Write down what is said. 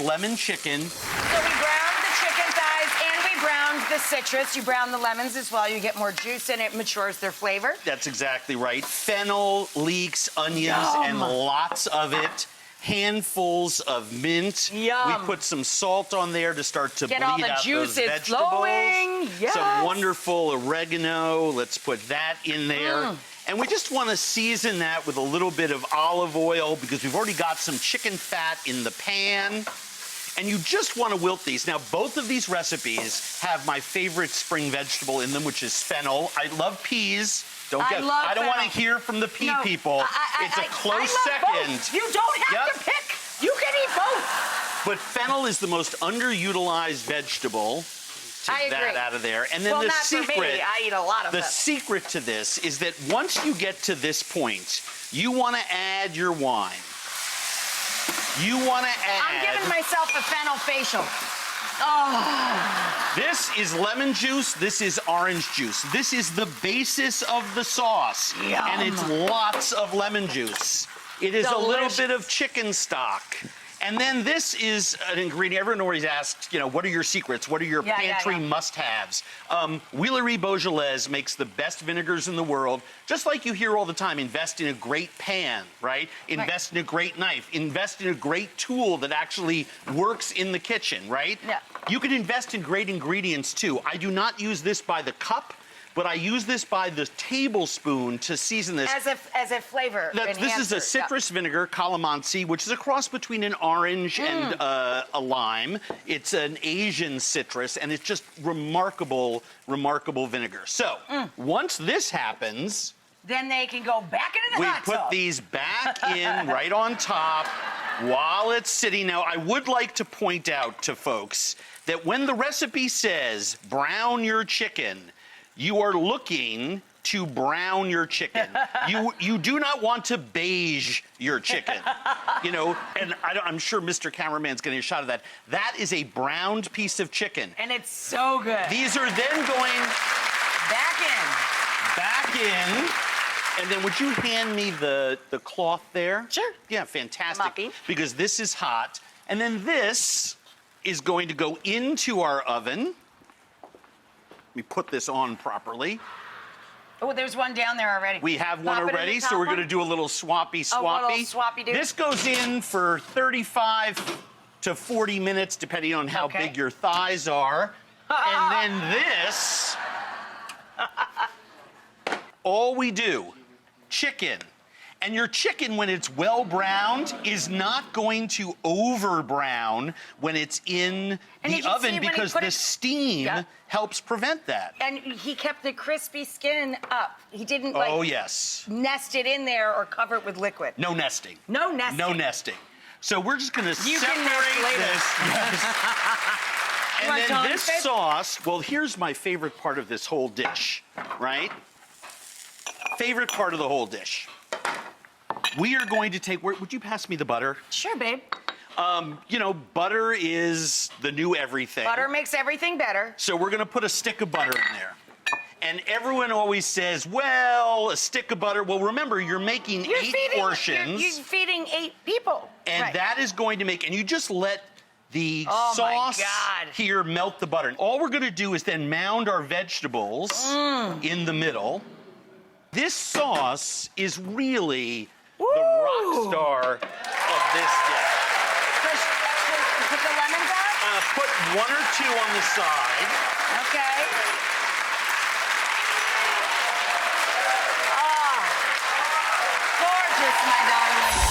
lemon chicken. So we browned the chicken thighs and we browned the citrus. You brown the lemons as well. You get more juice and it matures their flavor. That's exactly right. Fennel, leeks, onions, and lots of it. Handfuls of mint. Yum. We put some salt on there to start to Get bleed all the out those juices vegetables. flowing. Yes. Some wonderful oregano. Let's put that in there. And we just want to season that with a little bit of olive oil because we've already got some chicken fat in the pan. And you just want to wilt these. Now, both of these recipes have my favorite spring vegetable in them, which is fennel. I love peas. I don't want to hear from the pea people. It's a close second. Both. You don't have to pick. You can eat both. But fennel is the most underutilized vegetable. Take that out of there. And then the secret, for me. I eat a lot of the secret to this is that once you get to this point, you want to add your wine. You want to add... I'm giving myself a fennel facial. Oh. This is lemon juice. This is orange juice. This is the basis of the sauce. Yum. And it's lots of lemon juice. It is a little bit of chicken stock. And then this is an ingredient. Everyone always asks, you know, what are your secrets? What are your pantry must-haves? Huilery Beaujolais makes the best vinegars in the world. Just like you hear all the time, invest in a great pan, right? Invest in a great knife. Invest in a great tool that actually works in the kitchen, right? Yeah. You can invest in great ingredients, too. I do not use this by the cup, but I use this by the tablespoon to season this. As a flavor enhancer. This is a citrus vinegar, calamansi, which is a cross between an orange and a lime. It's an Asian citrus, and it's just remarkable, remarkable vinegar. So, once this happens... Then they can go back into the hot tub. We put these back in right on top while it's sitting. Now, I would like to point out to folks that when the recipe says brown your chicken, you are looking to brown your chicken. You do not want to beige your chicken. You know, and I'm sure Mr. Cameraman's getting a shot of that. That is a browned piece of chicken. And it's so good. These are then going back in. And then would you hand me the cloth there? Sure. Yeah, fantastic. Because this is hot. And then this is going to go into our oven. Let me put this on properly. Oh, there's one down there already. We have one already, so we're going to do a little swappy. A little swappy-doo. This goes in for 35 to 40 minutes, depending on how big your thighs are. And then this, all we do, chicken. And your chicken, when it's well browned, is not going to over brown when it's in the oven because the steam helps prevent that. And he kept the crispy skin up. He didn't nest it in there or cover it with liquid. No nesting. No nesting. No nesting. So we're just going to separate this. And then this sauce, well, here's my favorite part of this whole dish, right? Favorite part of the whole dish. We are going to take, would you pass me the butter? Sure, babe. You know, butter is the new everything. Butter makes everything better. So we're going to put a stick of butter in there. And everyone always says, well, a stick of butter. Well, remember, you're making 8 portions. You're feeding 8 people. And that is going to make, and you just let the sauce here melt the butter. All we're going to do is then mound our vegetables in the middle. This sauce is really the rock star of this dish. Put the lemons on? Put 1 or 2 on the side. Okay. Oh, gorgeous, my darling.